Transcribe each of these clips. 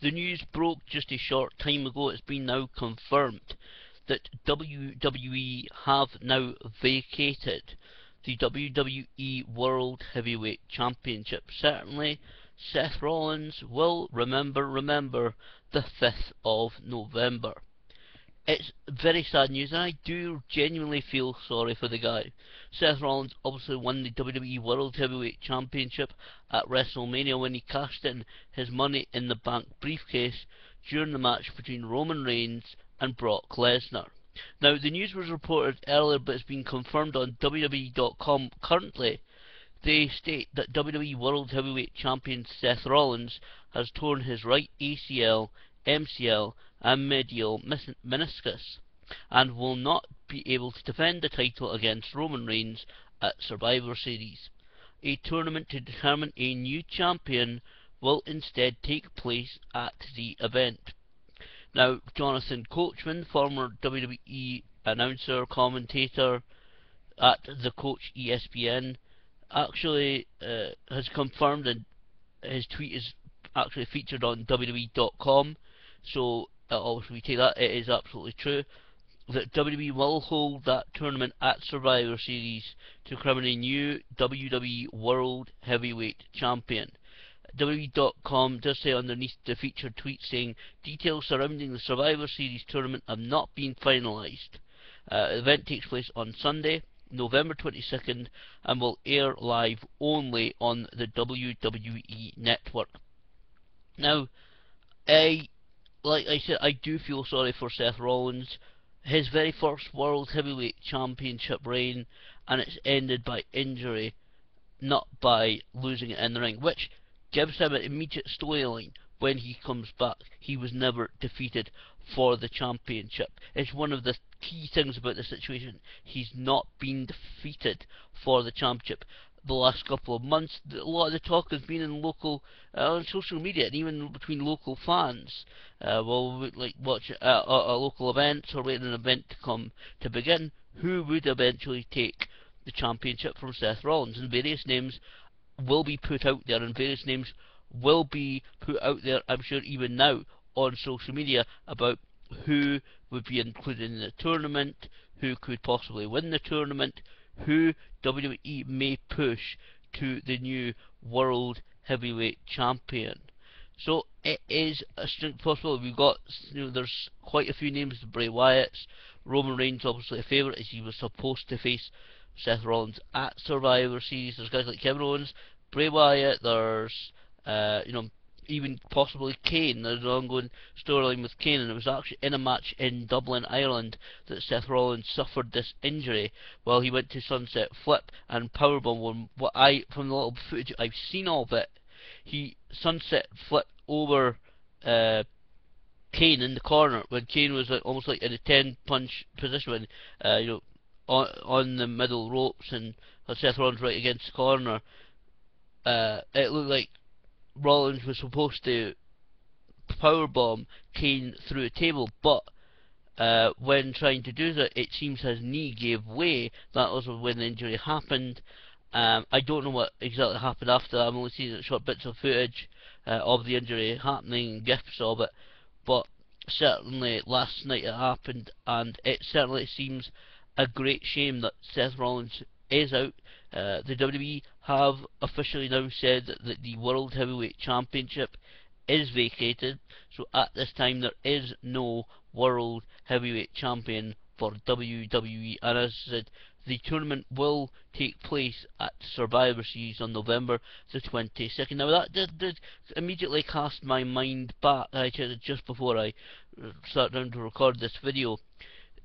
The news broke just a short time ago. It's been now confirmed that WWE have now vacated the WWE World Heavyweight Championship. Certainly, Seth Rollins will remember the 5th of November. It's very sad news, and I do genuinely feel sorry for the guy. Seth Rollins obviously won the WWE World Heavyweight Championship at WrestleMania when he cashed in his Money in the Bank briefcase during the match between Roman Reigns and Brock Lesnar. Now, the news was reported earlier, but it's been confirmed on WWE.com currently. They state that WWE World Heavyweight Champion Seth Rollins has torn his right ACL, MCL, and medial meniscus, and will not be able to defend the title against Roman Reigns at Survivor Series. A tournament to determine a new champion will instead take place at the event. Now, Jonathan Coachman, former WWE announcer, commentator at the Coach ESPN, actually has confirmed, and his tweet is actually featured on WWE.com, so obviously we take that, it is absolutely true, that WWE will hold that tournament at Survivor Series to crown a new WWE World Heavyweight Champion. WWE.com does say underneath the featured tweet saying, details surrounding the Survivor Series tournament have not been finalised. The event takes place on Sunday, November 22nd, and will air live only on the WWE Network. Now, like I said, I do feel sorry for Seth Rollins. His very first World Heavyweight Championship reign, and it's ended by injury, not by losing it in the ring, which gives him an immediate storyline when he comes back. He was never defeated for the championship. It's one of the key things about the situation. He's not been defeated for the championship. The last couple of months, a lot of the talk has been in local, on social media, and even between local fans. Like watch local events or waiting an event to come to begin. Who would eventually take the championship from Seth Rollins? And various names will be put out there, and various names will be put out there, I'm sure even now, on social media about who would be included in the tournament, who could possibly win the tournament, who WWE may push to the new World Heavyweight Champion. So it is a strength possibility. We've got, there's quite a few names. Bray Wyatt's, Roman Reigns obviously a favourite, as he was supposed to face Seth Rollins at Survivor Series. There's guys like Kevin Owens, Bray Wyatt, there's even possibly Kane. There's an ongoing storyline with Kane, and it was actually in a match in Dublin, Ireland, that Seth Rollins suffered this injury while he went to Sunset Flip and Powerbomb. From the little footage I've seen of it, he Sunset Flip over Kane in the corner when Kane was almost like in a 10-punch position, when on the middle ropes, and Seth Rollins right against the corner. It looked like Rollins was supposed to powerbomb Kane through a table, but when trying to do that, it seems his knee gave way. That was when the injury happened. I don't know what exactly happened after that. I'm only seeing short bits of footage of the injury happening, gifs of it, but certainly last night it happened, and it certainly seems a great shame that Seth Rollins is out. The WWE have officially now said that the World Heavyweight Championship is vacated, so at this time there is no World Heavyweight Champion for WWE, and as I said, the tournament will take place at Survivor Series on November the 22nd. Now that did immediately cast my mind back, just before I sat down to record this video.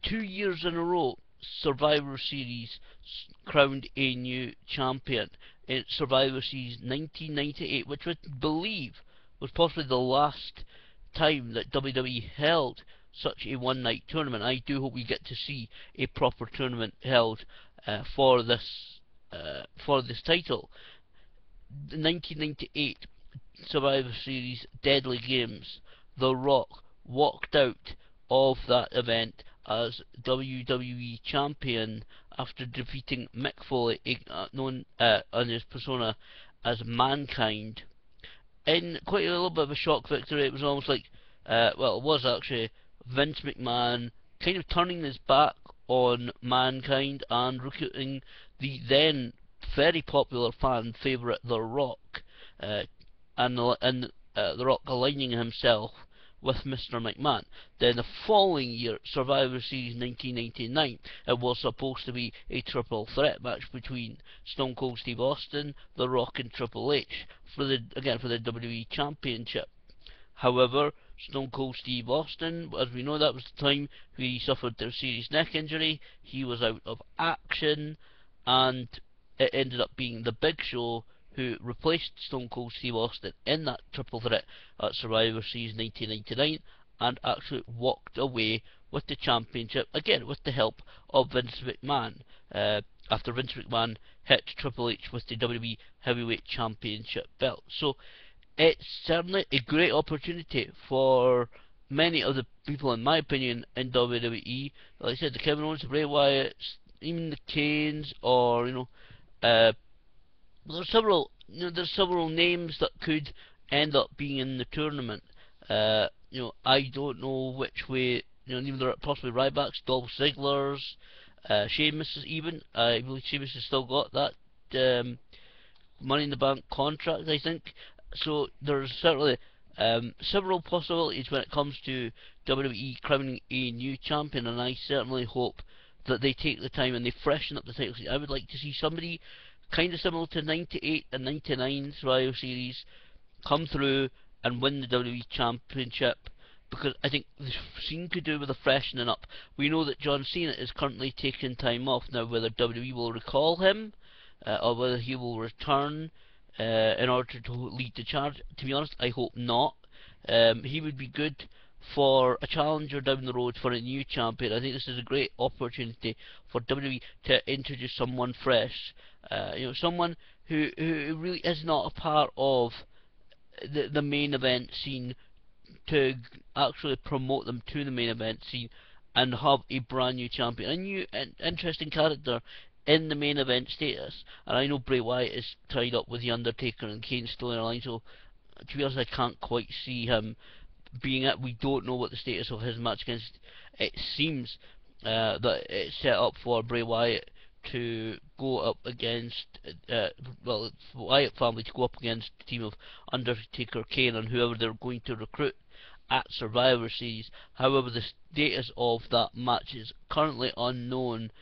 2 years in a row, Survivor Series crowned a new champion. In Survivor Series 1998, which I believe was possibly the last time that WWE held such a one-night tournament. I do hope we get to see a proper tournament held for this title. The 1998 Survivor Series Deadly Games, The Rock walked out of that event as WWE Champion after defeating Mick Foley, known on his persona as Mankind, in quite a little bit of a shock victory. It was almost like, well, it was actually Vince McMahon kind of turning his back on Mankind and recruiting the then very popular fan favourite The Rock, uh, and The Rock aligning himself with Mr. McMahon. Then the following year, Survivor Series 1999, it was supposed to be a triple threat match between Stone Cold Steve Austin, The Rock, and Triple H for the WWE Championship. However, Stone Cold Steve Austin, as we know, that was the time he suffered a serious neck injury. He was out of action, and it ended up being The Big Show who replaced Stone Cold Steve Austin in that triple threat at Survivor Series 1999 and actually walked away with the championship, again with the help of Vince McMahon, after Vince McMahon hit Triple H with the WWE Heavyweight Championship belt. So it's certainly a great opportunity for many of the people, in my opinion, in WWE. Like I said, the Kevin Owens, the Bray Wyatts, even the Kanes, or there's several names that could end up being in the tournament. I don't know which way. Even there are possibly Ryback's, Dolph Ziggler's, Sheamus even. I believe Sheamus has still got that Money in the Bank contract, I think. So there's certainly several possibilities when it comes to WWE crowning a new champion, and I certainly hope that they take the time and they freshen up the title. I would like to see somebody kind of similar to 98 and 99 Survivor Series come through and win the WWE Championship, because I think the scene could do with a freshening up. We know that John Cena is currently taking time off now. Whether WWE will recall him or whether he will return in order to lead the charge, to be honest, I hope not. He would be good for a challenger down the road for a new champion. I think this is a great opportunity for WWE to introduce someone fresh, someone who really is not a part of the main event scene, to actually promote them to the main event scene and have a brand new champion, a new and interesting character in the main event status. And I know Bray Wyatt is tied up with The Undertaker and Kane storyline, so to be honest, I can't quite see him being it. We don't know what the status of his match against. It seems that it's set up for Bray Wyatt to go up against, Wyatt family to go up against the team of Undertaker, Kane, and whoever they're going to recruit at Survivor Series. However, the status of that match is currently unknown,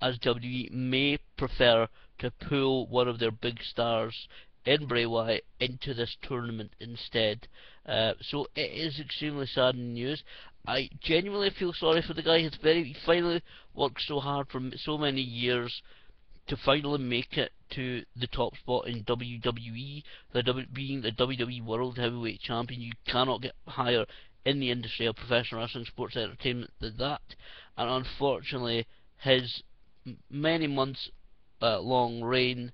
as WWE may prefer to pull one of their big stars in Bray Wyatt into this tournament instead. So it is extremely sad news. I genuinely feel sorry for the guy. He finally worked so hard for so many years to finally make it to the top spot in WWE, being the WWE World Heavyweight Champion. You cannot get higher in the industry of professional wrestling, sports entertainment than that. And unfortunately, his many months long reign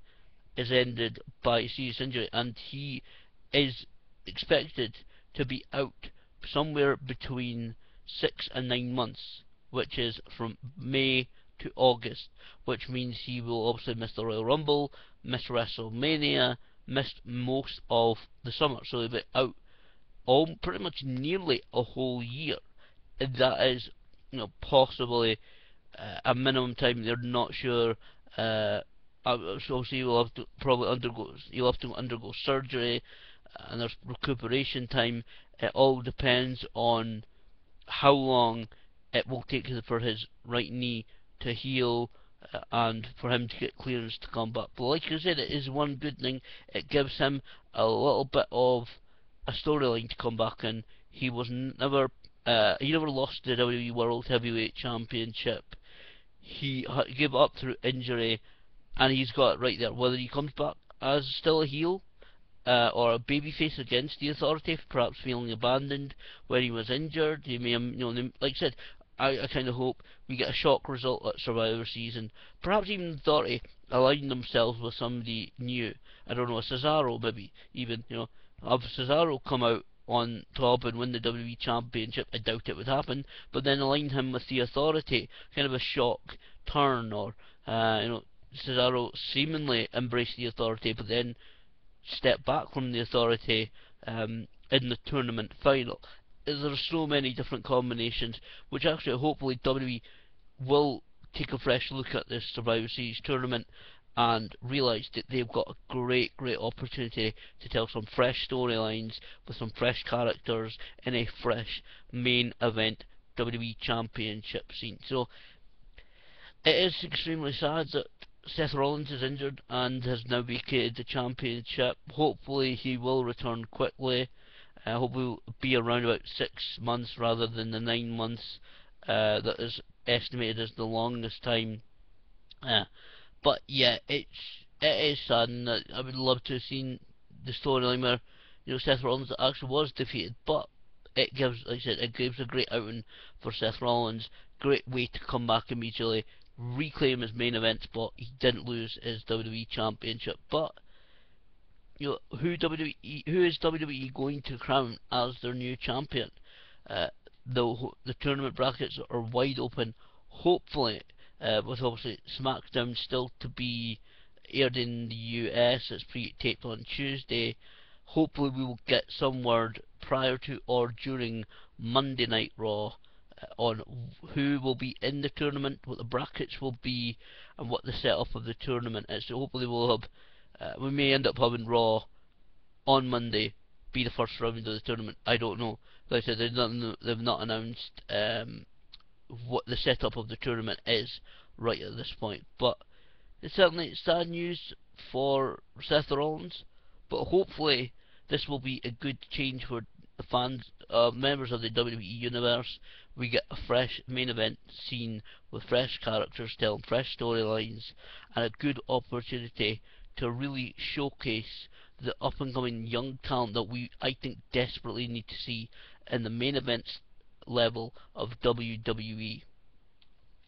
is ended by a serious injury, and he is expected to be out somewhere between 6 and 9 months, which is from May to August, which means he will obviously miss the Royal Rumble, miss WrestleMania, miss most of the summer, so he'll be out pretty much nearly a whole year. And that is, possibly a minimum time. They're not sure. So he'll have to undergo surgery, and there's recuperation time. It all depends on how long it will take for his right knee to heal, and for him to get clearance to come back. But like I said, it is one good thing. It gives him a little bit of a storyline to come back in. He never lost the WWE World Heavyweight Championship. He gave up through injury, and he's got it right there. Whether he comes back as still a heel, or a babyface against the Authority, perhaps feeling abandoned when he was injured. He may, like I said, I kind of hope we get a shock result at Survivor Season. Perhaps even the Authority align themselves with somebody new. I don't know, a Cesaro maybe, even, have Cesaro come out on top and win the WWE Championship. I doubt it would happen, but then align him with the Authority, kind of a shock turn, or Cesaro seemingly embrace the Authority, but then step back from the Authority in the tournament final. There are so many different combinations, which actually hopefully WWE will take a fresh look at this Survivor Series tournament and realise that they've got a great opportunity to tell some fresh storylines with some fresh characters in a fresh main event WWE Championship scene. So it is extremely sad that Seth Rollins is injured and has now vacated the championship. Hopefully he will return quickly. Hopefully will be around about 6 months rather than the 9 months that is estimated as the longest time. But yeah, it is sad, and I would love to have seen the storyline where Seth Rollins actually was defeated, but it gives, like I said, it gives a great outing for Seth Rollins. Great way to come back immediately, reclaim his main event spot. He didn't lose his WWE Championship, but who is WWE going to crown as their new champion? The tournament brackets are wide open. Hopefully, with obviously SmackDown still to be aired in the US, it's pre-taped on Tuesday. Hopefully, we will get some word prior to or during Monday Night Raw on who will be in the tournament, what the brackets will be, and what the setup of the tournament is. So hopefully, we may end up having Raw on Monday be the first round of the tournament. I don't know. Like I said, they've not announced what the setup of the tournament is right at this point. But it's certainly sad news for Seth Rollins. But hopefully this will be a good change for the fans, members of the WWE Universe. We get a fresh main event scene with fresh characters telling fresh storylines and a good opportunity to really showcase the up and coming young talent that I think desperately need to see in the main events level of WWE.